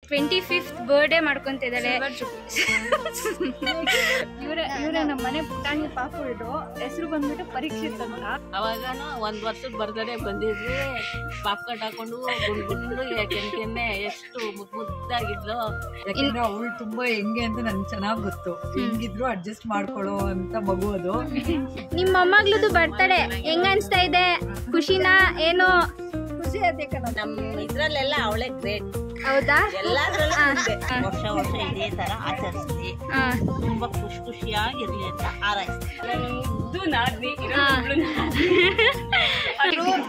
25th birthday ಮಾಡ್ಕೊಂತಿದ್ದಾಳೆ. ಇವರೇ ನಮ್ಮ ಮನೆ ಪುಟಾಣಿ ಪಾಪು ಇದ್ರು. ಹೆಸರು ಬಂದ್ಬಿಟ್ಟು ಪರೀಕ್ಷಿತ್ ಅಂತ. ಅವಾಗನು 1 ವರ್ಷದ ಬರ್ತ್ಡೇ ಬಂದಿದ್ವಿ. ಪಾಪ್ ಕಟ್ ಹಾಕೊಂಡು ಗುಂಡು ಕೆನ್ನೆ ಎಷ್ಟು ಮುದ್ದಾಗಿದ್ಲು. ಯಾಕಂದ್ರೆ ಅವಳು ತುಂಬಾ ಹೆಂಗೆ ಅಂತ ನನ್ಗೆ ಚೆನ್ನಾಗ್ ಗೊತ್ತು. ಹೆಂಗಿದ್ರು ಅಡ್ಜಸ್ಟ್ ಮಾಡ್ಕೊಳ್ಳೋ ಅಂತ ಮಗು ಅದು. ನಿಮ್ಮ ಮೊಮ್ಮಗಳದು ಬರ್ತಡೆ ಹೆಂಗ ಅನ್ಸ್ತಾ ಇದೆ? ಖುಷಿನಾ ಏನೋ? ಖುಷಿ ಐತೆ ನಮ್ಮ ಇದ್ರಲ್ಲೆಲ್ಲ ಅವಳೇ ಗ್ರೇಟ್. ಹೌದಾ? ಎಲ್ಲಾದ್ರಲ್ಲೂ ವರ್ಷ ವರ್ಷ ಇದೇ ತರ ಆಚರಿಸ್ಲಿ, ತುಂಬಾ ಖುಷಿಯಾಗಿರ್ಲಿ ಅಂತ ಹಾರೈಸ್ತೀನಿ.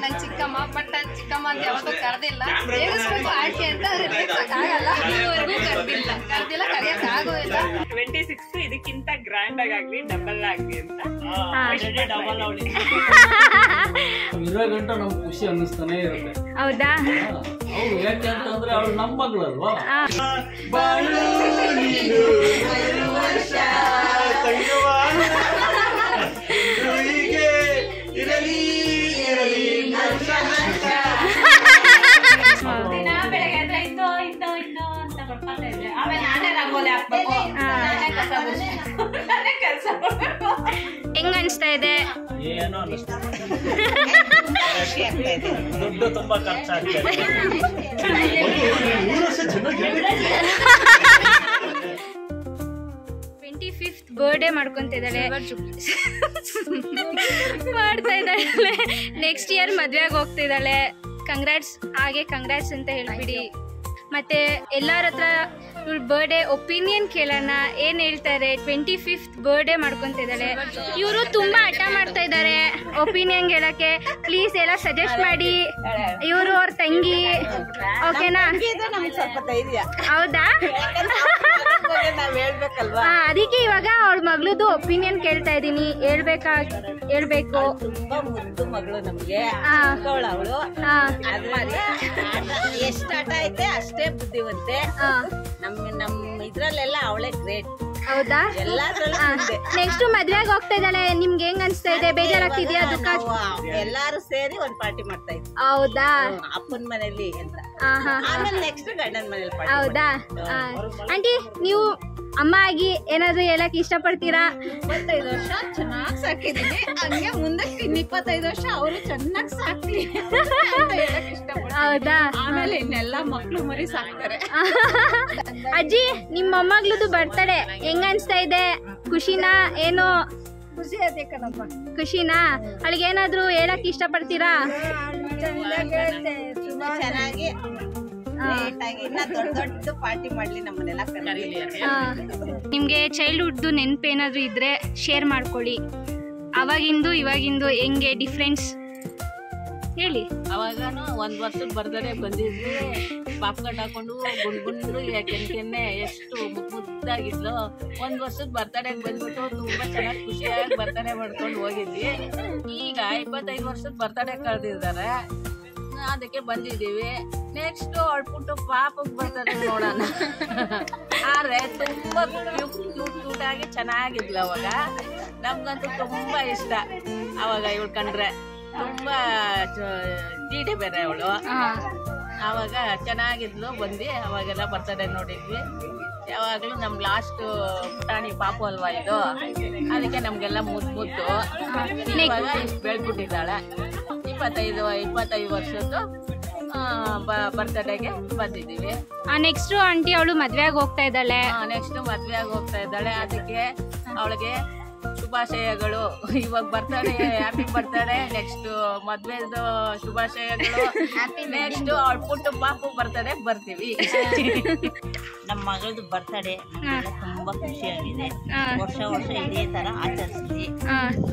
ನನ್ ಚಿಕ್ಕಮ್ಮ ಬಟ್ ನನ್ ಚಿಕ್ಕಮ್ಮ ಅಂತ ಯಾವತ್ತೂ ಕರೆದಿಲ್ಲ. ಸೇರಿಸ್ಬೇಕು ಆಂಟಿ ಅಂತ ಆಗಲ್ಲ. ಇದುವರೆಗೂ ಕರೆದಿಲ್ಲ ಕರೆಯಕ್ ಆಗೋದಿಲ್ಲ. 26 ಇದಕ್ಕಿಂತ ಗ್ರ್ಯಾಂಡ್ ಆಗ್ಲಿ ಡಬಲ್ ಆಗ್ಲಿ ಅಂತ ಡಬಲ್ ಅವಳಿ ಇರೋ ಗಂಟ ನಮ್ಗೆ ಖುಷಿ ಅನ್ನಿಸ್ತಾನೆ ಇರುತ್ತೆ. ಹೌದಾ? ಅವ್ರು ಯಾಕೆ ಅಂತಂದ್ರೆ ಅವ್ರು ನಮ್ಮ ಮಗಳಲ್ವಾ. ಹೆಂಗ ಅನ್ಸ್ತಾ ಇದೆ? ಏನೋ ದುಡ್ಡು ತುಂಬಾ ಖರ್ಚಾಗ್ತದೆ. 25th birthday ಮಾಡ್ಕೊಂತಿದ್ದಾಳೆ. ಮಾಡ್ತಾ ಇದ್ದಾಳೆ. ನೆಕ್ಸ್ಟ್ ಇಯರ್ ಮದ್ವೆಗೆ ಹೋಗ್ತಿದ್ದಾಳೆ. ಕಂಗ್ರಾಟ್ಸ್, ಹಾಗೆ ಕಂಗ್ರಾಟ್ಸ್ ಅಂತ ಹೇಳ್ಬಿಡಿ. ಮತ್ತೆ ಎಲ್ಲರ ಹತ್ರ ಇವಳ ಬರ್ಡೇ ಒಪಿನಿಯನ್ ಕೇಳೋಣ, ಏನ್ ಹೇಳ್ತಾರೆ. 25th birthday ಮಾಡ್ಕೊಂತಿದ್ದಾಳೆ. ಇವರು ತುಂಬಾ ಹಠ ಮಾಡ್ತಾ ಇದ್ದಾರೆ ಒಪಿನಿಯನ್ ಹೇಳಕ್ಕೆ. ಪ್ಲೀಸ್ ಎಲ್ಲ ಸಜೆಸ್ಟ್ ಮಾಡಿ. ಇವರು ಅವ್ರ ತಂಗಿ, ಓಕೆನಾ? ಹೌದಾ? ಅದಕ್ಕೆ ಇವಾಗ ಅವಳ ಮಗಳದು ಒಪಿನಿಯನ್ ಕೇಳ್ತಾ ಇದೀನಿ. ಹೇಳ್ಬೇಕು. ತುಂಬಾ ಮುದ್ದು ಮಗಳು ನಮ್ಗೆ. ಅವಳು ಎಷ್ಟು ಆಟ ಐತೆ ಅಷ್ಟೇ ಬುದ್ಧಿವಂತೆ. ನಮ್ಮ ಇದ್ರಲ್ಲೆಲ್ಲ ಅವಳೇ ಗ್ರೇಟ್. ಹೌದಾ? ನೆಕ್ಸ್ಟ್ ಮದ್ವೆಗೆ ಹೋಗ್ತಾ ಇದ್ದಾಳೆ. ನಿಮ್ಗೆ ಹೆಂಗ್ ಅನ್ಸ್ತಾ ಇದೆ? ಬೇಜಾರಾಗ್ತಿದ್ಯಾ? ದುಃಖ? ಎಲ್ಲಾರು ಸೇರಿ ಒಂದ್ ಪಾರ್ಟಿ ಮಾಡ್ತಾ ಇದ್ವಿ. ಹೌದಾ? ಅಪ್ಪನ ಮನೇಲಿ ಅಂತ. ಆಮೇಲೆ ನೆಕ್ಸ್ಟ್ ಗಂಡನ ಮನೇಲಿ. ಹೌದಾ? ಆಂಟಿ, ನೀವು ಅಮ್ಮ ಆಗಿ ಏನಾದ್ರು ಹೇಳಕ್ ಇಷ್ಟಪಡ್ತೀರಾ? 25 ವರ್ಷ ಚೆನ್ನಾಗ್ ಸಾಕಿದೀನಿ. ಹಂಗೆ ಮುಂದೆ 25 ವರ್ಷ ಅವರು ಚೆನ್ನಾಗ್ ಸಾಕ್ಲಿ ಅಂತ ಹೇಳಕ್ ಇಷ್ಟಪಡ್ತೀನಿ. ಹೌದಾ? ಆಮೇಲೆ ಇನ್ನೆಲ್ಲ ಮಕ್ಳು ಮರಿ ಸಾಕ್ತಾರೆ. ಅಜ್ಜಿ, ನಿಮ್ಮ ಮೊಮ್ಮಗಳದು ಬರ್ತಡೆ ಹೆಂಗ ಅನ್ಸ್ತಾ ಇದೆ? ಖುಷಿನಾ ಏನೋ? ಖುಷಿ ಐತೆ ಕಣಪ್ಪ. ಖುಷಿನಾ? ಅವಳಿಗೆ ಏನಾದ್ರು ಹೇಳಕ್ ಇಷ್ಟಪಡ್ತೀರಾ? ಚೆನ್ನಾಗಿ ಇನ್ನ ದೊಡ್ಡ ಪಾರ್ಟಿ ಮಾಡ್ಲಿ ನಮ್ಮನ್ನೆಲ್ಲ ಕರೀಲಿ. ನಿಮ್ಗೆ ಚೈಲ್ಡ್ಹುಡ್ ನೆನಪು ಏನಾದ್ರು ಇದ್ರೆ ಶೇರ್ ಮಾಡ್ಕೊಳ್ಳಿ. ಅವಾಗಿಂದು ಇವಾಗಿಂದು ಹೆಂಗೆ ಡಿಫ್ರೆನ್ಸ್ ಹೇಳಿ. ಅವಾಗನು 1 ವರ್ಷದ ಬರ್ತ್ಡೇ ಬಂದಿದ್ವಿ. ಪಾಪ್ ಕಟ್ ಹಾಕೊಂಡು ಗುಂಡು ಕೆನ್ನೆ ಎಷ್ಟು ಮುದ್ದಾಗಿದ್ಲು. 1 ವರ್ಷದ ಬರ್ತಡೇ ಬಂದ್ಬಿಟ್ಟು ತುಂಬಾ ಚೆನ್ನಾಗಿ ಖುಷಿಯಾಗಿ ಬರ್ತಡೇ ಮಾಡ್ಕೊಂಡು ಹೋಗಿದ್ವಿ. ಈಗ 25 ವರ್ಷದ ಬರ್ತಡೇ ಕಳೆದಿದ್ದಾರೆ. ಅದಕ್ಕೆ ಬಂದಿದ್ದೀವಿ. ನೆಕ್ಸ್ಟ್ ಹೊಳ್ಬಿಟ್ಟು ಪಾಪಕ್ಕೆ ಬರ್ತಡೇ ನೋಡೋಣ. ಆದ್ರೆ ತುಂಬಾ ಕ್ಯೂಟ್ ಆಗಿ ಚೆನ್ನಾಗಿದ್ಲು ಅವಾಗ. ನಮ್ಗಂತೂ ತುಂಬಾ ಇಷ್ಟ ಅವಾಗ ಇವಳು ಕಂಡ್ರೆ. ತುಂಬಾ ಜಿಡಿ ಬೇರೆ ಅವಳು. ಅವಾಗ ಚೆನ್ನಾಗಿದ್ಲು. ಬಂದು ಅವಾಗೆಲ್ಲ ಬರ್ತಡೇ ನೋಡಿದ್ವಿ. ಯಾವಾಗಲೂ ನಮ್ಮ ಲಾಸ್ಟ್ ಪುಟಾಣಿ ಪಾಪು ಅಲ್ವಾ ಇದು, ಅದಕ್ಕೆ ನಮಗೆಲ್ಲ ಮುದ್ದು. ಇವಾಗ ಇಷ್ಟು ಬೆಳ್ಬಿಟ್ಟಿದ್ದಾಳೆ. 25 ವರ್ಷದ್ದು ಬರ್ತಡೇಗೆ ಬಂದಿದ್ದೀವಿ. ನೆಕ್ಸ್ಟ್ ಆಂಟಿ ಅವಳು ಮದ್ವೆಗೆ ಹೋಗ್ತಾ ಇದ್ದಾಳೆ. ನೆಕ್ಸ್ಟ್ ಮದ್ವೆಗೆ ಹೋಗ್ತಾ ಇದ್ದಾಳೆ. ಅದಕ್ಕೆ ಅವಳಿಗೆ ಶುಭಾಶಯಗಳು. ಇವಾಗ ಬರ್ತಡೇ, ಹ್ಯಾಪಿ ಬರ್ತಡೇ. ನೆಕ್ಸ್ಟ್ ಮದ್ವೆದು ಶುಭಾಶಯಗಳು. ನೆಕ್ಸ್ಟ್ ಅವಳ ಪುಟ್ಟು ಪಾಪು ಬರ್ತಡೇ ಬರ್ತೀವಿ. ನಮ್ಮ ಮಗಳದು ಬರ್ತಡೇ ತುಂಬಾ ಖುಷಿಯಾಗಿದೆ. ವರ್ಷ ವರ್ಷ ಇದೇ ತರ ಆಚರಿಸ್ಲಿ,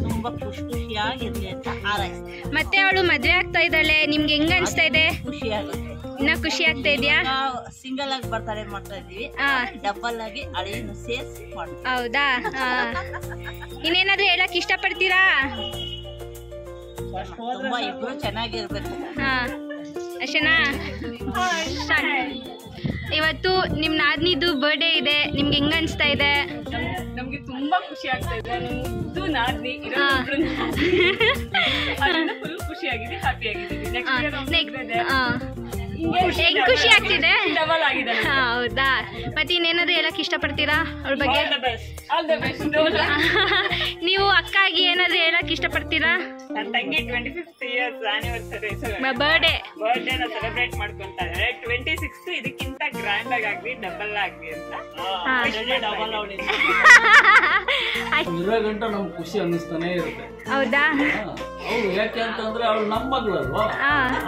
ತುಂಬಾ ಖುಷಿಯಾಗಿರ್ಲಿ ಅಂತ ಹಾರೈಸ್ತೀನಿ. ಮತ್ತೆ ಅವಳು ಮದ್ವೆ ಆಗ್ತಾ ಇದ್ದಾಳೆ. ನಿಮ್ಗೆ ಹೆಂಗ ಅನ್ಸ್ತಾ ಇದೆ? ಖುಷಿಯಾಗುತ್ತೆ. ಇನ್ನ ಖುಷಿ ಆಗ್ತಾ ಇದೆಯಾ? ಸಿಂಗಲ್ ಆಗಿ ಬರ್ತಡೇ ಮಾಡ್ತಾ ಇದೀವಿ. ಡಬಲ್ ಆಗಿ ಅಳಿಯನ್ನು ಸೇರಿಸಿ ಮಾಡ್ತೀವಿ. ಹೌದಾ? ಇನ್ನೇನಾದ್ರೂ ಹೇಳಕ್ ಇಷ್ಟಪಡ್ತೀರಾ? ತುಂಬಾ ಇಬ್ರು ಚೆನ್ನಾಗಿರ್ಬೇಕು. ಅಷ್ಟೇನಾ? ಇವತ್ತು ನಿಮ್ ನಾದ್ನಿದು ಬರ್ಡೇ ಇದೆ. ನಿಮ್ಗೆ ಹೆಂಗ ಅನ್ಸ್ತಾ ಇದೆ? ನಮ್ಗೆ ತುಂಬಾ ಖುಷಿ ಆಗ್ತಾ ಇದೆ. ಮುದ್ದು ನಾದ್ನಿ ಫುಲ್ ಖುಷಿಯಾಗಿದೆ, ಹ್ಯಾಪಿ ಆಗಿದ್ದೀವಿ. ನೆಕ್ಸ್ಟ್ ಹೆಂಗ್ ಖುಷಿ ಆಗ್ತಿದೆ? ಡಬಲ್ ಆಗಿದೆ. ಹೌದಾ? ಮತ್ತೆ ಇನ್ನೇನಾದ್ರು ಹೇಳಕ್ ಇಷ್ಟಪಡ್ತೀರಾ ಅವಳ ಬಗ್ಗೆ? All the best. ನೀವು ಅಕ್ಕ ಆಗಿ ಏನಾದ್ರು ಹೇಳಕ್ ಇಷ್ಟಪಡ್ತೀರಾ? ನನ್ನ ತಂಗಿ 25th ಇಯರ್ಸ್ ಆನಿವರ್ಸರಿ ಬರ್ಡೇ ನ ಸೆಲೆಬ್ರೇಟ್ ಮಾಡ್ಕೊಂತಾ ಇದ್ದಾರೆ. 26th ಇದಕ್ಕಿಂತ ಗ್ರ್ಯಾಂಡ್ ಆಗ್ಲಿ ಡಬಲ್ ಆಗ್ಲಿ ಅಂತ. ಡಬಲ್ ಅವಳಿ ಇರೋ ಗಂಟ ನಮ್ಗೆ ಖುಷಿ ಅನ್ನಿಸ್ತಾನೆ ಇರುತ್ತೆ. ಹೌದಾ? ಅವ್ರು ಯಾಕೆ ಅಂತಂದ್ರೆ ಅವ್ಳು ನಮ್ಮ ಮಗಳಲ್ವಾ,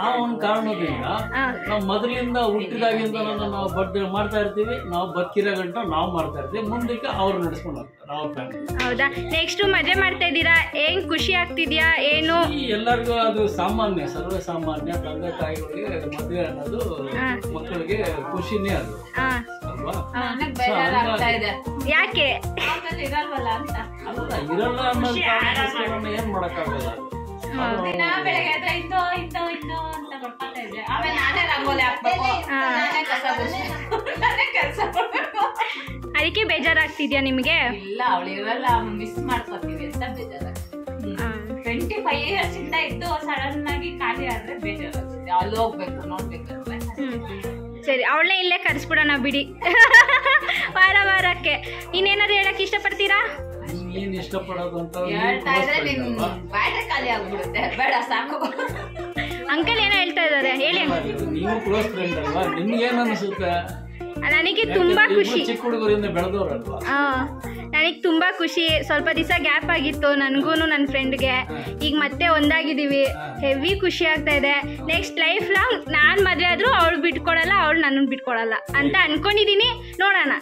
ಆ ಒಂದು ಕಾರಣದಿಂದ ನಾವು ಮೊದಲಿಂದ ಹುಟ್ಟಿದಾಗಿಂದ ನಾವು ಬರ್ಡೇ ಮಾಡ್ತಾ ಇರ್ತೀವಿ. ನಾವು ಬದುಕಿರೋ ಗಂಟ ನಾವು ಮಾಡ್ತಾ ಇರ್ತೀವಿ. ಮುಂದಕ್ಕೆ ಅವ್ರು ನಡೆಸ್ಕೊಂಡು ಹೋಗ್ತಾರೆ ನಾವು ಫ್ಯಾಮಿಲಿ. ಹೌದಾ? ನೆಕ್ಸ್ಟ್ ಮದುವೆ ಮಾಡ್ತಾ ಇದ್ದೀರಾ, ಏನ್ ಖುಷಿ ಆಗ್ತಿದ್ಯಾ? ಏನು ಎಲ್ಲರಿಗೂ ಅದು ಸಾಮಾನ್ಯ, ಸರ್ವೇ ಸಾಮಾನ್ಯ. ತಂದೆ ತಾಯಿಗಳಿಗೆ ಮದುವೆ ಅನ್ನೋದು ಮಕ್ಕಳಿಗೆ ಖುಷಿನೇ ಅದು ಅಲ್ವಾ? ಯಾಕೆ ಇರಲ್ವಲ್ಲ ಅಂತ ಅಲ್ಲ, ಇರಲ್ಲ ಅನ್ನೋದು ಕಾರಣಕ್ಕೋಸ್ಕರ ಏನ್ ಮಾಡಕ್ಕಾಗಲ್ಲ. ದಿನ ಬೆಳಗ್ಗೆ ಎದ್ರೆ ಇಂದು ಅಂತ ಬರ್ತಾ ಇದ್ದೆ. ಆಮೇಲೆ ನಾನೇ ರಂಗೋಲಿ ಹಾಕ್ಬೇಕು, ನಾನೇ ಕಸ ಗುಡಿಸ್ಬೇಕು, ನಾನೇ ಕೆಲಸ ಮಾಡ್ಬೇಕು. ಅದಕ್ಕೆ ಬೇಜಾರಾಗ್ತಿದ್ಯಾ ನಿಮ್ಗೆ? ಇಲ್ಲ, ಅವಳು ಇರಲ್ಲ, ಮಿಸ್ ಮಾಡ್ಕೊತೀವಿ ಅಂತ ಬೇಜಾರಾಗ್ತದೆ. 25 years ಇಂದ ಇದ್ದು ಸಡನ್ ಆಗಿ ಖಾಲಿ ಆದ್ರೆ ಬೇಜಾರಾಗ್ತದೆ. ಅಲ್ಲಿ ಹೋಗ್ಬೇಕು, ನೋಡ್ಬೇಕಲ್ವೇ. ಸರಿ, ಅವಳನ್ನೇ ಇಲ್ಲೇ ಕರೆಸ್ಬಿಡೋಣ ಬಿಡಿ. ವಾರಕ್ಕೆ ಇನ್ನೇನಾದ್ರು ಹೇಳಕ್ ಇಷ್ಟಪಡ್ತೀರಾ? ಏನ್ ಇಷ್ಟಪಡೋದು ಅಂತ ಹೇಳ್ತಾ ಇದ್ರೆ ನಿನ್ ಬ್ಯಾಟ್ರಿ ಖಾಲಿ ಆಗ್ಬಿಡುತ್ತೆ. ಬೇಡ, ಸಾಕು. ಅಂಕಲ್ ಏನೋ ಹೇಳ್ತಾ ಇದಾರೆ, ಹೇಳಿ. ನೀವು ಕ್ಲೋಸ್ ಫ್ರೆಂಡ್ ಅಲ್ವಾ, ನಿಮ್ಗೆ ಏನ್ ಅನ್ಸುತ್ತೆ? ನನಗೆ ತುಂಬಾ ಖುಷಿ. ಚಿಕ್ಕ ಹುಡುಗರಿಂದ ಬೆಳೆದವ್ರಲ್ವಾ? ನನಗೆ ತುಂಬಾ ಖುಷಿ. ಸ್ವಲ್ಪ ದಿವಸ ಗ್ಯಾಪ್ ಆಗಿತ್ತು ನನಗೂ ನನ್ನ ಫ್ರೆಂಡ್ಗೆ. ಈಗ ಮತ್ತೆ ಒಂದಾಗಿದ್ದೀವಿ. ಹೆವಿ ಖುಷಿ ಆಗ್ತಾ ಇದೆ. ನೆಕ್ಸ್ಟ್ ಲೈಫ್ ಲಾಂಗ್ ನಾನು ಮದುವೆ ಆದ್ರೂ ಅವಳು ಬಿಟ್ಕೊಡಲ್ಲ, ಅವಳು ನನ್ನನ್ನು ಬಿಟ್ಕೊಡಲ್ಲ ಅಂತ ಅನ್ಕೊಂಡಿದೀನಿ. ನೋಡೋಣ.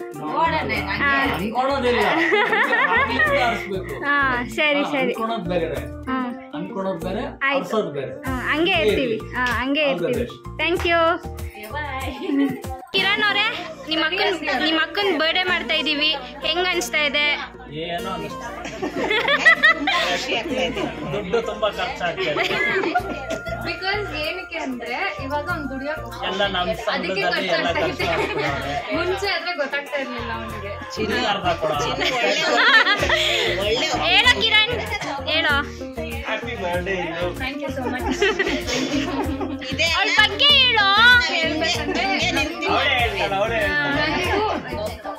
ಸರಿ ಸರಿ, ಆಯ್ತು. ಹಂಗೆ ಇರ್ತೀವಿ. Thank you. ಕಿರಣ್ ಅವರೇ, ನಿಮ್ಮ ಅಕ್ಕನ ಬರ್ಡೇ ಮಾಡ್ತಾ ಇದೀವಿ, ಹೆಂಗ್ ಅನ್ಸ್ತಾ ಇದೆ? ಏನೋ ದುಡ್ಡು ತುಂಬಾ ಖರ್ಚಾಗ್ತಾ ಇದೆ. ಬಿಕಾಸ್ ಏನಕ್ಕೆ ಅಂದ್ರೆ ಇವಾಗ ಅವ್ನು ದುಡಿಯೋಕೆ ಎಲ್ಲ ನಮ್ಮ ಸಂಘದಲ್ಲಿ ಎಲ್ಲ ಖರ್ಚಾಗ್ತದೆ. ಮುಂಚೆ ಆದ್ರೆ ಗೊತ್ತಾಗ್ತಾ ಇರ್ಲಿಲ್ಲ ಅವನಿಗೆ. ಹೇಳೋ ಕಿರಣ್, ಹೇಳೋ. Happy birthday. Thank you so much. ಅವಳ ಬಗ್ಗೆ ಹೇಳೋ.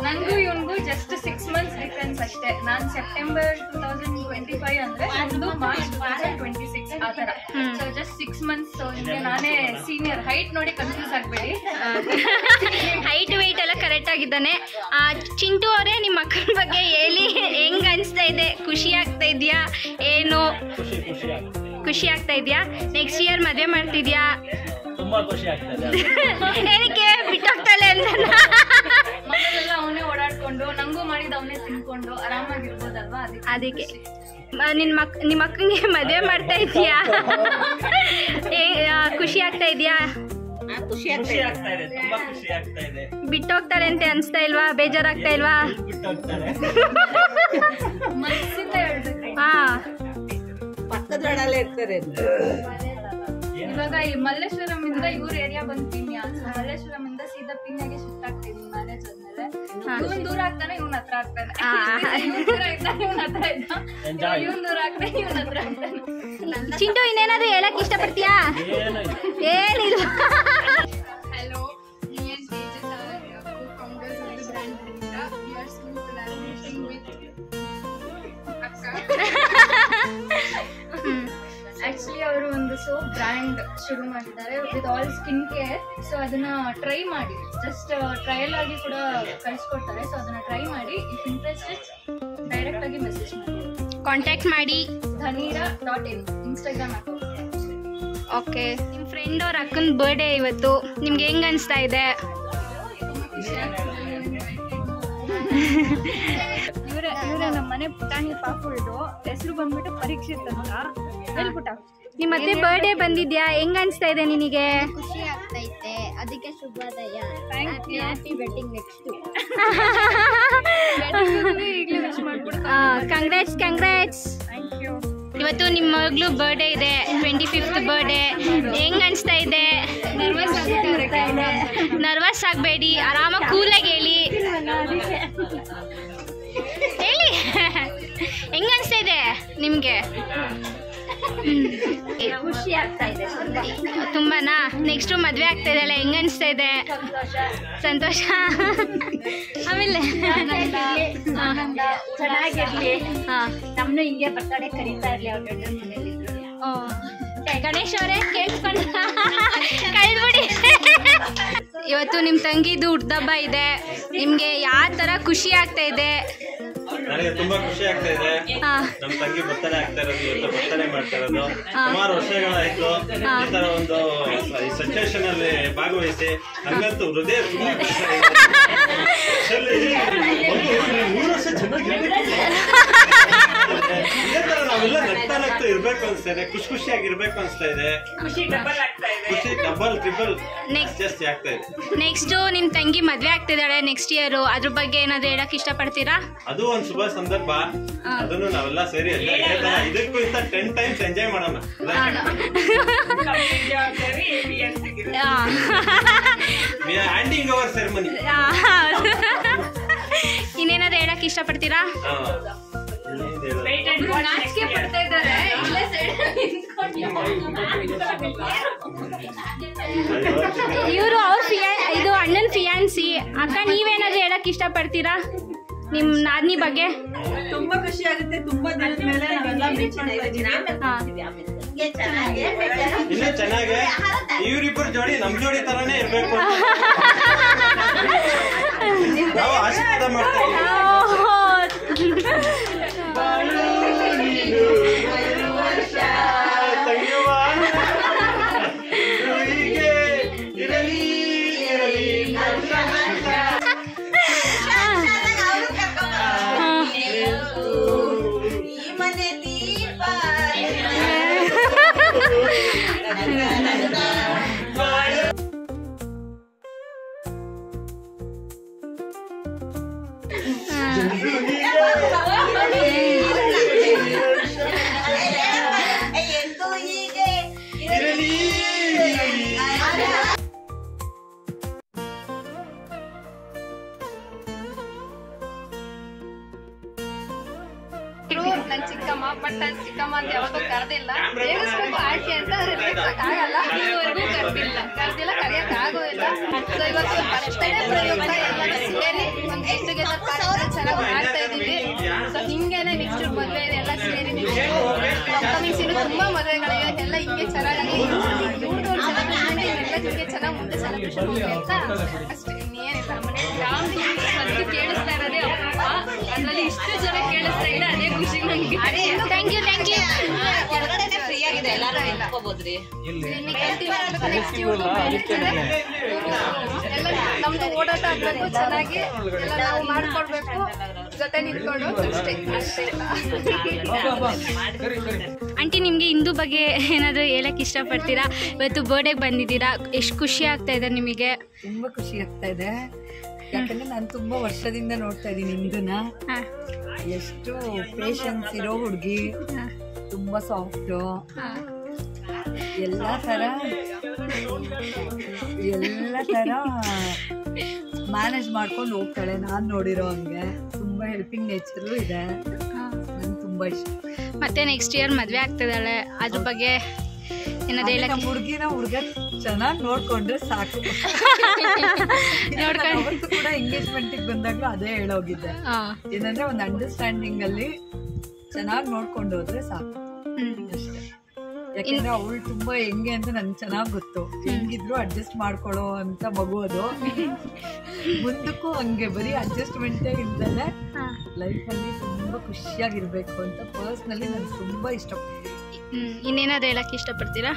ನನಗೂ ಇವನ್ಗೂ ಜಸ್ಟ್ 6 months ಡಿಫ್ರೆನ್ಸ್ ಅಷ್ಟೇ. ನಾನು ಸೆಪ್ಟೆಂಬರ್ 2025 ಅಂದ್ರೆ ನಂದು ಮಾರ್ಚ್ 2026 ಆ ಥರ. So just 6 months. ನಾನೇ ಸೀನಿಯರ್. ಹೈಟ್ ನೋಡಿ ಕನ್ಫ್ಯೂಸ್ ಆಗಬೇಡಿ. ಹೈಟ್ ವೆಯ್ಟ್ ಎಲ್ಲ ಕರೆಕ್ಟ್ ಆಗಿದ್ದಾನೆ. ಚಿಂಟು ಅವರೇ, ನಿಮ್ಮ ಅಕ್ಕನ ಬಗ್ಗೆ ಹೇಳಿ, ಹೆಂಗ್ ಅನ್ಸ್ತಾ ಇದೆ? ಖುಷಿ ಆಗ್ತಾ ಇದೆಯಾ? ಏನು ಖುಷಿ ಆಗ್ತಾ ಇದೆಯಾ? ನೆಕ್ಸ್ಟ್ ಇಯರ್ ಮದುವೆ ಮಾಡ್ತಿದ್ಯಾ? ತುಂಬಾ ಖುಷಿ ಆಗ್ತದೆ. ಏನಕ್ಕೆ ಬಿಟ್ಟೋಗ್ತಾಳೆ ಅಂತ? ಮನೆಯಲ್ಲ ಅವನೇ ಓಡಾಡ್ಕೊಂಡು ನಂಗೂ ಮಾಡಿದ ಅವನೇ ತಿನ್ಕೊಂಡು ಆರಾಮಾಗಿರ್ಬೋದಲ್ವಾ, ಅದಕ್ಕೆ. ನಿಮ್ಮ ಅಕ್ಕಂಗೆ ಮದುವೆ ಮಾಡ್ತಾ ಇದೀಯಾ? ಖುಷಿ ಆಗ್ತಾ ಇದೆಯಾ? ಖುಷಿ ಆಗ್ತಾ ಇದೆ, ತುಂಬಾ ಖುಷಿ ಆಗ್ತಾ ಇದೆ. ಬಿಟ್ಟೋಗ್ತಾರೆ ಅಂತ ಅನ್ಸ್ತಾ ಇಲ್ವಾ? ಬೇಜಾರಾಗ್ತಾ ಇಲ್ವಾ? ಬಿಟ್ಟೋಗ್ತಾರೆ. ಮನಸ್ಸಿಂದ ಹೇಳ್ಬೇಕು. ಹಾ, ಪಕ್ಕದೊಳಲ್ಲೇ ಇರ್ತಾರೆ. ಇವಾಗ ಈ ಮಲ್ಲೇಶ್ವರಂ ಇಂದ ಇವ್ರ ಏರಿಯಾ ಬಂತೀನಿ. ಮಲ್ಲೇಶ್ವರಂ ಇಂದ ಸೀದಾ ಪಿನ್ಯಾಗೆ ಶಿಫ್ಟ್ ಆಗ್ತೀನಿ ಮ್ಯಾರೇಜ್ ಆದ್ಮೇಲೆ. ಇವನ್ ದೂರ ಆಗ್ತಾನೆ, ಇವನ್ ಹತ್ರ ಆಗ್ತಾನೆ. ಇವನ್ ದೂರ ಇದ್ದಾನೆ, ಇವನ್ ಹತ್ರ ಇದ್ದ. ಇವನ್ ದೂರ ಆಗ್ತಾನೆ, ಇವನ್ ಹತ್ರ ಆಗ್ತಾನೆ. ಚಿಂಟು, ಇನ್ನೇನಾದ್ರು ಹೇಳಕ್ ಇಷ್ಟಪಡ್ತೀಯಾ? ಏನಿಲ್ಲ. Hello, me and Tejas are co-founders of the brand Vanilla. We are soon collaborating with Akka. Actually ಅವರು ಒಂದು ಸೋಪ್ ಬ್ರ್ಯಾಂಡ್ ಶುರು ಮಾಡಿದ್ದಾರೆ with all skin care. So ಅದನ್ನ ಟ್ರೈ ಮಾಡಿ, ಜಸ್ಟ್ ಟ್ರಯಲ್ ಆಗಿ ಕೂಡ ಕಳಿಸ್ಕೊಡ್ತಾರೆ. ಸೊ ಅದನ್ನ ಟ್ರೈ ಮಾಡಿ. ಇಫ್ ಇಂಟ್ರೆಸ್ಟೆಡ್ ಡೈರೆಕ್ಟ್ ಆಗಿ ಮೆಸೇಜ್ ಮಾಡಿ, ಕಾಂಟ್ಯಾಕ್ಟ್ ಮಾಡಿ. Dhanira.in Instagram account. ಓಕೆ, ನಿಮ್ಮ ಫ್ರೆಂಡ್ ಅವ್ರ ಅಕ್ಕನ ಬರ್ಡೇ ಇವತ್ತು, ನಿಮ್ಗೆ ಹೆಂಗ್ ಅನಿಸ್ತಾ ಇದೆ? ಇವರೇ ನಮ್ಮ ಮನೆ ಪುಟಾಣಿ ಪಾಪುಳ್ದು ಹೆಸರು ಬಂದ್ಬಿಟ್ಟು ಪರೀಕ್ಷಿತ್ ಅಂತ ಹೇಳ್ಬಿಟ್ಟ. ನಿಮ್ಮ ಮತ್ತೆ ಬರ್ಡೇ ಬಂದಿದ್ಯಾ, ಹೆಂಗ್ ಅನಿಸ್ತಾ ಇದೆ ನಿನಗೆ? ಖುಷಿ ಆಗ್ತೈತೆ, ಅದಕ್ಕೆ ಶುಭೋದಯ. Happy wedding next. ಈಗಲೇ ವಿಶ್ ಮಾಡ್ಬಿಟ್ಟು ಕಂಗ್ರಾಟ್ಸ್. Thank you. ಇವತ್ತು ನಿಮ್ಮ ಮಗಳು ಬರ್ಡೇ ಇದೆ, 25th ಬರ್ಡೇ. ಹೆಂಗ್ ಅನಿಸ್ತಾ ಇದೆ? ನರ್ವಸ್ ಆಗಬೇಡಿ, ಆರಾಮಾಗಿ ಕೂಲಾಗಿ ಹೇಳಿ. ಹೇಳಿ, ಹೆಂಗ್ ಅನಿಸ್ತಾ ಇದೆ ನಿಮಗೆ? ಖುಷಿ ಆಗ್ತಾ ಇದೆ ತುಂಬಾನಾ? ನೆಕ್ಸ್ಟ್ ಮದ್ವೆ ಆಗ್ತಾ ಇದೆಯಲ್ಲ, ಹೆಂಗ ಅನಿಸ್ತಾ ಇದೆ? ಸಂತೋಷ. ಆಮೇಲೆ ಚೆನ್ನಾಗಿರ್ಲಿ. ನಮ್ನು ಹಿಂಗೆ ಬರ್ತಡೆ ಕರೀತಾ ಇರ್ಲಿ ಅವ್ರ ದೊಡ್ಡ ಮನೇಲಿ. ಗಣೇಶ್ ಅವರೇ ಕೇಳಿಸ್ಕೊಂಡ ಕಳ್ಬಿಡಿ. ಇವತ್ತು ನಿಮ್ಮ ತಂಗಿದು ಹುಟ್ಟದಬ್ಬ ಇದೆ, ನಿಮ್ಗೆ ಯಾವ ತರ ಖುಷಿ ಆಗ್ತಾ ಇದೆ? ನನಗೆ ತುಂಬಾ ಖುಷಿ ಆಗ್ತಾ ಇದೆ. ನಮ್ ತಂಗಿ ಬರ್ತಡೇ ಆಗ್ತಾ ಇರೋದು, ಇವತ್ತು ಬರ್ತಡೇ ಮಾಡ್ತಾ ಇರೋದು. ಸುಮಾರು ವರ್ಷಗಳಾಯ್ತು ಈ ತರ ಒಂದು ಸಿಚುವೇಶನ್ ಅಲ್ಲಿ ಭಾಗವಹಿಸಿ. ಹಂಗಂತೂ ಹೃದಯ ತುಂಬಾ ಖುಷಿ ಆಗಿದೆ. 3 ವರ್ಷ ಚೆನ್ನಾಗಿರ್ಬೇಕು, ಇದೇ ತರ ನಾವೆಲ್ಲ ನಗ್ತಾ ನಗ್ತಾ ಇರ್ಬೇಕು ಅನ್ಸ್ತಾ ಇದೆ, ಖುಷಿಯಾಗಿರ್ಬೇಕು ಅನ್ಸ್ತಾ ಇದೆ. ಖುಷಿ ಡಬಲ್ ಆಗ್ತಾ ಇದೆ. ಖುಷಿ ಡಬಲ್ ಟ್ರಿಬಲ್ ಜಾಸ್ತಿ ಆಗ್ತಾ ಇದೆ. ನೆಕ್ಸ್ಟ್ ನಿಮ್ ತಂಗಿ ಮದ್ವೆ ಆಗ್ತಿದ್ದಾಳೆ ನೆಕ್ಸ್ಟ್ ಇಯರ್, ಅದ್ರ ಬಗ್ಗೆ ಏನಾದ್ರು ಹೇಳಕ್ ಇಷ್ಟಪಡ್ತೀರಾ? ಅದು ಒಂದು ಶುಭ ಸಂದರ್ಭ, ಅದನ್ನು ನಾವೆಲ್ಲ ಸೇರಿ ಇದಕ್ಕೂ ಇಂತ 10 ಟೈಮ್ಸ್ ಎಂಜಾಯ್ ಮಾಡೋಣ. Handing over ceremony. ಇನ್ನೇನಾದ್ರು ಹೇಳಕ್ ಇಷ್ಟಪಡ್ತೀರಾ? ನಾಚಿಕೆ ಪಡ್ತಾ ಇದ್ದಾರೆ. ಇಲ್ಲೇ ಇವರು ಇದು ಅಣ್ಣನ್ ಫಿಯಾನ್ಸಿ. ಅಕ್ಕ, ನೀವೇನಾದ್ರು ಹೇಳಕ್ ಇಷ್ಟಪಡ್ತೀರಾ ನಿಮ್ ನಾದ್ನಿ ಬಗ್ಗೆ? ತುಂಬಾ ಖುಷಿ ಆಗುತ್ತೆ. ತುಂಬಾ ದಿನದ ಮೇಲೆ ನಾವೆಲ್ಲ ಮೀಟ್ ಮಾಡ್ತಾ ಇದ್ದೀವಿ. ಇನ್ನು ಚೆನ್ನಾಗಿ ಇವರಿಬ್ಬರು ಜೋಡಿ ನಮ್ ಜೋಡಿ ತರಾನೇ ಇರ್ಬೇಕು ನಾವು ಆಶೀರ್ವಾದ ಮಾಡ್ತಾ ನನ್ ಚಿಕ್ಕಮ್ಮ. ಬಟ್ ನನ್ ಚಿಕ್ಕಮ್ಮ ಅಂತ ಯಾವತ್ತೂ ಕರೆದಿಲ್ಲ. ಸೇರಿಸ್ಬೇಕು ಆಯ್ಕೆ ಅಂತ ಆಗಲ್ಲ, ಇದುವರೆಗೂ ಕರೆದಿಲ್ಲ, ಕರೆಯಕ್ ಆಗೋದಿಲ್ಲ. ಸೊ ಇವತ್ತು ಬರ್ತಡೇ ಪ್ರಯುಕ್ತ ಎಲ್ಲರೂ ಸೇರಿ ಒಂದು ಗೆಟ್ ಟುಗೆದರ್ ಕಾರ್ಯಕ್ರಮ ಚೆನ್ನಾಗಿ ಮಾಡ್ತಾ ಇದೀವಿ. ಸೊ ಹಿಂಗೇನೆ ನೆಕ್ಸ್ಟ್ ಮದುವೆ ಎಲ್ಲ ಸೇರಿ ಅಪ್ಕಮಿಂಗ್ಸ್ ಇನ್ನು ತುಂಬಾ ಮದುವೆಗಳಿವೆ, ಎಲ್ಲ ಹಿಂಗೆ ಚೆನ್ನಾಗಿ ಇವ್ರದ್ದು ಒಂದು ಸೆಲೆಬ್ರೇಷನ್ ಎಲ್ಲ ಹಿಂಗೆ ಚೆನ್ನಾಗಿ ಮುಂದೆ ಸೆಲೆಬ್ರೇಷನ್ ಹೋಗಿ ಅಂತ ಅಷ್ಟೇ, ಇನ್ನೇನಿಲ್ಲ. ಮನೇಲಿ ಯಾವ್ದು ಸದ್ದು ಕೇಳಿಸ್ತಾ ಇರೋದೇ ಅಪ್ಪ, ಅದ್ರಲ್ಲಿ ಇಷ್ಟು ಜನ ಕೇಳಿಸ್ತಾ ಇಲ್ಲ, ಅದೇ ಖುಷಿ ನಂಗೆ. Thank you. ಹೊರಗಡೆನೆ ಫ್ರೀ ಆಗಿದೆ, ಎಲ್ಲರೂ ನಿಂತ್ಕೋಬೋದ್ರಿ. ಎಲ್ಲ ನಮ್ದು ಓಡಾಟ ಆಗ್ಬೇಕು, ಚೆನ್ನಾಗಿ ಎಲ್ಲ ನಾವು ಮಾಡ್ಕೊಡ್ಬೇಕು, ಜೊತೆ ನಿಂತ್ಕೊಂಡು ಅಷ್ಟೇ ಇಲ್ಲ. ಆಂಟಿ, ನಿಮ್ಗೆ ಇಂದು ಬಗ್ಗೆ ಏನಾದ್ರು ಹೇಳಕ್ ಇಷ್ಟಪಡ್ತೀರಾ? ಇವತ್ತು ಬರ್ಡೇಗೆ ಬಂದಿದ್ದೀರಾ, ಎಷ್ಟು ಖುಷಿ ಆಗ್ತಾ ಇದೆ ನಿಮಗೆ? ತುಂಬಾ ಖುಷಿ ಆಗ್ತಾ ಇದೆ. ಯಾಕಂದ್ರೆ ನಾನು ತುಂಬಾ ವರ್ಷದಿಂದ ನೋಡ್ತಾ ಇದ್ದೀನಿ ಇಂದುನ. ಎಷ್ಟು ಪೇಷನ್ಸ್ ಇರೋ ಹುಡುಗಿ, ತುಂಬಾ ಸಾಫ್ಟ್, ಎಲ್ಲ ತರ ಮ್ಯಾನೇಜ್ ಮಾಡ್ಕೊಂಡು ಹೋಗ್ತಾಳೆ. ನಾನ್ ನೋಡಿರೋ ಹಂಗೆ ತುಂಬಾ ಹೆಲ್ಪಿಂಗ್ ನೇಚರು ಇದೆ, ನಂಗೆ ತುಂಬಾ ಇಷ್ಟ. ಮತ್ತೆ ನೆಕ್ಸ್ಟ್ ಇಯರ್ ಮದ್ವೆ ಆಗ್ತಿದ್ದಾಳೆ, ಅದ್ರ ಬಗ್ಗೆ ಏನಾದ್ರು ಹೇಳಕ್? ಹುಡುಗ ಚೆನ್ನಾಗಿ ನೋಡ್ಕೊಂಡ್ರೆ ಸಾಕು. ಅವತ್ತು ಕೂಡ ಎಂಗೇಜ್ಮೆಂಟ್ ಬಂದಾಗ್ಲೂ ಅದೇ ಹೇಳೋಗಿದ್ದೆ, ಏನಂದ್ರೆ ಒಂದು ಅಂಡರ್ಸ್ಟ್ಯಾಂಡಿಂಗ್ ಅಲ್ಲಿ ಚೆನ್ನಾಗಿ ನೋಡ್ಕೊಂಡು ಹೋದ್ರೆ ಸಾಕು. ಯಾಕಂದ್ರೆ ಅವಳು ತುಂಬಾ ಹೆಂಗೆ ಅಂತ ನನ್ಗೆ ಚೆನ್ನಾಗ್ ಗೊತ್ತು. ಹೆಂಗಿದ್ರು ಅಡ್ಜಸ್ಟ್ ಮಾಡ್ಕೊಳ್ಳೋ ಅಂತ ಮಗು ಅದು. ಮುಂದಕ್ಕೂ ಹಂಗೆ ಬರೀ ಅಡ್ಜಸ್ಟ್ಮೆಂಟೇ ಇಲ್ದಲೆ ಲೈಫಲ್ಲಿ ತುಂಬಾ ಖುಷಿಯಾಗಿರ್ಬೇಕು ಅಂತ ಪರ್ಸ್ನಲಿ ನನ್ಗೆ ತುಂಬಾ ಇಷ್ಟ. ಇನ್ನೇನಾದ್ರು ಹೇಳಕ್ ಇಷ್ಟಪಡ್ತೀರಾ?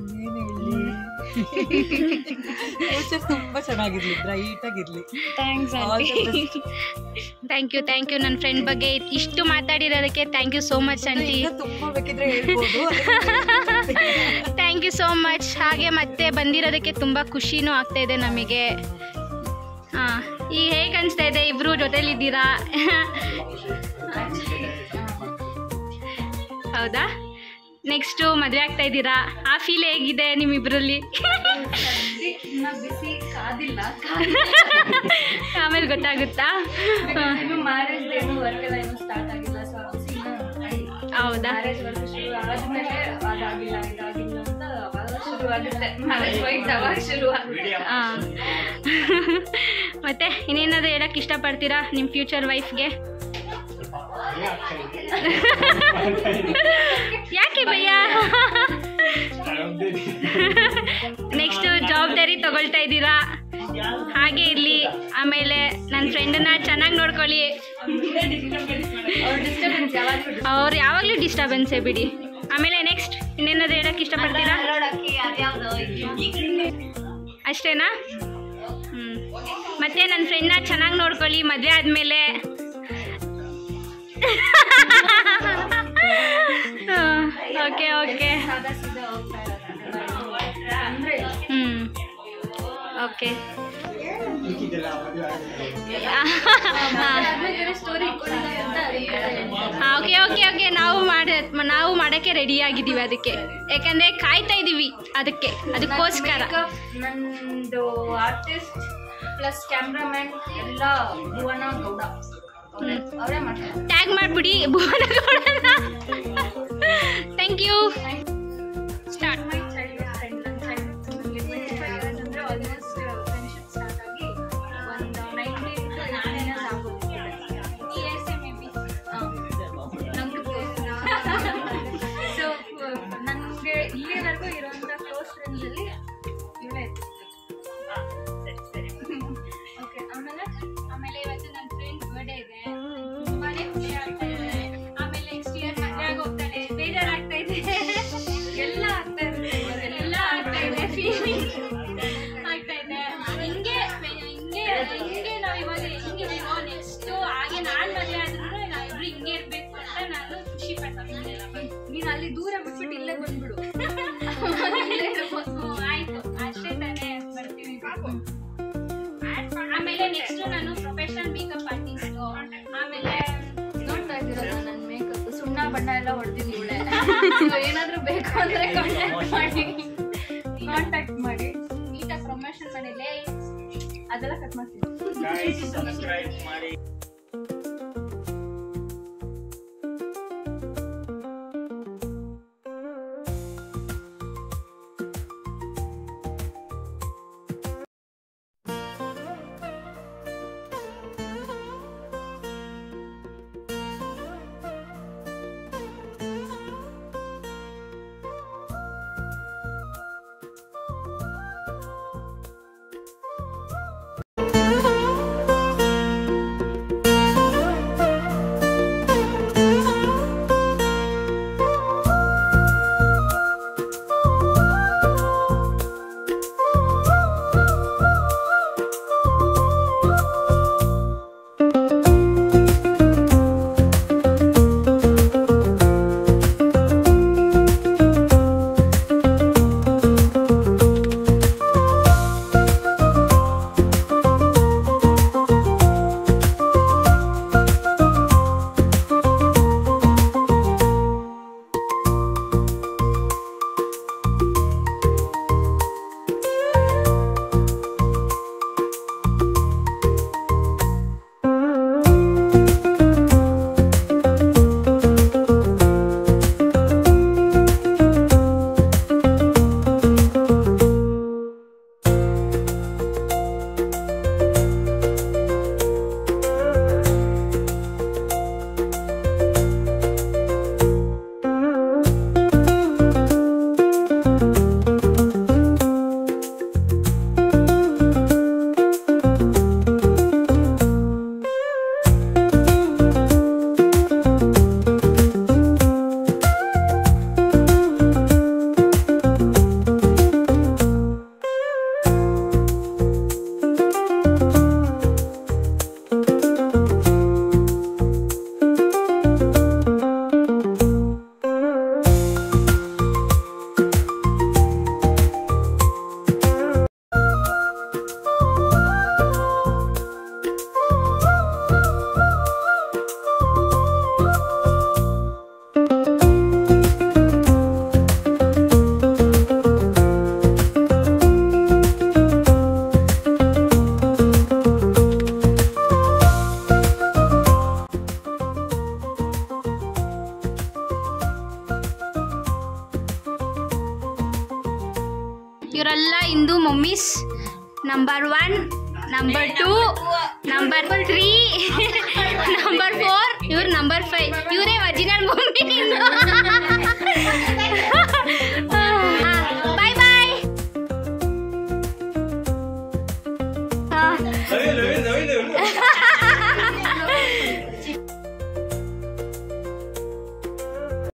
ಇನ್ನೇನು ಹೇಳಿ, ಫ್ಯೂಚರ್ ತುಂಬಾ ಚೆನ್ನಾಗಿರ್ಲಿ, ಬ್ರೈಟ್ ಆಗಿರ್ಲಿ. ಥ್ಯಾಂಕ್ ಯು ನನ್ನ ಫ್ರೆಂಡ್ ಬಗ್ಗೆ ಇಷ್ಟು ಮಾತಾಡಿರೋದಕ್ಕೆ thank you so much aunty. ತುಂಬಾ ಬೇಕಿದ್ರೆ ಹೇಳ್ಬೋದು. Thank you so much. ಹಾಗೆ ಮತ್ತೆ ಬಂದಿರೋದಕ್ಕೆ ತುಂಬಾ ಖುಷಿನೂ ಆಗ್ತಾ ಇದೆ ನಮಗೆ. ಈಗ ಹೇಗೆ ಅನಿಸ್ತಾ ಇದೆ ಇಬ್ರು ಜೊತೆಲಿದ್ದೀರಾ? ಹೌದಾ? ನೆಕ್ಸ್ಟು ಮದುವೆ ಆಗ್ತಾ ಇದ್ದೀರಾ, ಆ ಫೀಲ್ ಹೇಗಿದೆ ನಿಮ್ಮಿಬ್ರಲ್ಲಿ? ಬಿಸಿ ಕಾದಿಲ್ಲ, ಆಮೇಲೆ ಗೊತ್ತಾಗುತ್ತಾ? ಮ್ಯಾರೇಜ್ ಏನು ವರ್ಕ್ ಎಲ್ಲ ಏನು ಸ್ಟಾರ್ಟ್ ಆಗಿಲ್ಲ. ಸೊ ಹೌದಾ? ಮ್ಯಾರೇಜ್ ವರ್ಕ್ ಶುರು ಆದ್ಮೇಲೆ ಅದಾಗಿಲ್ಲ ಇದಾಗಿಲ್ಲ ಅಂತ ಅವಾಗ ಶುರು ಆಗುತ್ತೆ. ಮ್ಯಾರೇಜ್ ವೈಟ್ ಅವಾಗ ಶುರು ಆಗುತ್ತೆ. ಮತ್ತೆ ಇನ್ನೇನಾದ್ರು ಹೇಳಕ್ ಇಷ್ಟಪಡ್ತೀರಾ ನಿಮ್ಮ ಫ್ಯೂಚರ್ ವೈಫ್ಗೆ? ಯಾಕೆ ಭಯ್ಯ? ನೆಕ್ಸ್ಟ್ ಜವಾಬ್ದಾರಿ ತಗೊಳ್ತಾ ಇದ್ದೀರಾ, ಹಾಗೆ ಇರಲಿ. ಆಮೇಲೆ ನನ್ನ ಫ್ರೆಂಡನ್ನ ಚೆನ್ನಾಗಿ ನೋಡ್ಕೊಳ್ಳಿ. ಅವ್ರು ಯಾವಾಗಲೂ ಡಿಸ್ಟರ್ಬೆನ್ಸೇ ಬಿಡಿ. ಆಮೇಲೆ ನೆಕ್ಸ್ಟ್ ಇನ್ನೇನಾದ್ರು ಹೇಳಕ್ಕೆ ಇಷ್ಟಪಡ್ತೀರಾ? ಅಷ್ಟೇನಾ? ಮತ್ತೆ ನನ್ನ ಫ್ರೆಂಡ್ನ ಚೆನ್ನಾಗಿ ನೋಡ್ಕೊಳ್ಳಿ ಮದುವೆ ಆದಮೇಲೆ. Okay okay okay okay okay okay ನಾವು ಮಾಡೋಕ್ಕೆ ರೆಡಿ ಆಗಿದ್ದೀವಿ. ಅದಕ್ಕೆ ಯಾಕಂದರೆ ಕಾಯ್ತಾ ಇದ್ದೀವಿ ಅದಕ್ಕೋಸ್ಕರ. ನಂದು ಆರ್ಟಿಸ್ಟ್ ಪ್ಲಸ್ ಕ್ಯಾಮ್ರಾಮನ್ ಎಲ್ಲ ಭುವನ ಗೌಡ ಅವರೇ ಮಾಡ್ತಾರೆ. ಟ್ಯಾಗ್ ಮಾಡಿಬಿಡಿ ಭುವನ ಗೌಡನ. Thank you. Start. My childhood friend. ನನ್ನ ಚೈಲ್ಡ್ಹುಡ್ 25 ಇಯರ್ಸ್ ಅಂದರೆ ಆಲ್ಮೋಸ್ಟ್ ಫ್ರೆಂಡ್ಶಿಪ್ ಸ್ಟಾರ್ಟ್ ಆಗಿ ಒಂದು 19 to 18 years ಆಗೋದು. ಈ ಏಜ್ ಮೇ ಬಿ ನಮ್ಗೆ ಸೊ ನನಗೆ ಇಲ್ಲಿವರೆಗೂ ಇರೋಂಥ ಕ್ಲೋಸ್ ಫ್ರೆಂಡ್ಸಲ್ಲಿ ಇವಳೇ ಓಕೆ. ಆಮೇಲೆ ಇವತ್ತು ನನ್ನ ಫ್ರೆಂಡ್ ಬರ್ಡೇ ಇದೆ, ತುಂಬಾನೇ ಖುಷಿ ಆಗ್ತಾ ಇದೆ. ಆಮೇಲೆ ನೆಕ್ಸ್ಟ್ ಇಯರ್ ಮದುವೆ ಆಗಿ ಹೋಗ್ತಾಳೆ, ಬೇಜಾರಾಗ್ತಾ ಇದೆ. ಎಲ್ಲ ಆಗ್ತಾ ಇದೆ, ಎಲ್ಲ ಆಗ್ತಾ ಇದೆ, ಫೀಲಿಂಗ್ ಆಗ್ತಾ ಇದೆ. ಹಿಂಗೆ ನಾವು ಇವಾಗ ಹೆಂಗಿದೀವೋ ನೆಕ್ಸ್ಟ್ ಹಾಗೆ ನಾನು ಮದುವೆ ಆದ್ರೂ ನಾವಿಬ್ರು ಹಿಂಗೆ ಇರಬೇಕು ಅಂತ ನಾನು ಖುಷಿ ಪಡ್ತೀನಿ. ನೀನು ಅಲ್ಲಿ ದೂರ ಬಿಟ್ಬಿಟ್ಟು ಇಲ್ಲೇ ಬಂದ್ಬಿಡು. ಆಯ್ತು, ಅಷ್ಟೇ ತಾನೇ, ಬರ್ತೀವಿ. ಆಮೇಲೆ ನೆಕ್ಸ್ಟ್ ನಾನು ಪ್ರೊಫೆಷನಲ್ ಮೇಕಪ್ ಆರ್ಟಿಸ್ಟು. ಆಮೇಲೆ ನೋಡ್ತಾ ಇದ್ದೀರಲ್ಲ ನನ್ನ ಮೇಕಪ್, ಸುಣ್ಣ ಬಣ್ಣ ಎಲ್ಲ ಹೊಡೆದಿದ್ದು ಇವಳೆ. ಏನಾದರೂ ಬೇಕು ಅಂದರೆ ಕಾಂಟ್ಯಾಕ್ಟ್ ಮಾಡಿ ನೀಟಾಗಿ ಪ್ರಮೋಷನ್ ಮಾಡಿല്ലേ, ಅದೆಲ್ಲ ಕಟ್ ಮಾಡ್ತೀನಿ. ಸಬ್ಸ್ಕ್ರೈಬ್ ಮಾಡಿ. ನಂಬರ್ 1, ನಂಬರ್ 2, ನಂಬರ್ 3, ನಂಬರ್ 4, ಇವ್ರು ನಂಬರ್ 5. ಇವರೇ ಒರಿಜಿನಲ್ ಮಮ್ಮಿ.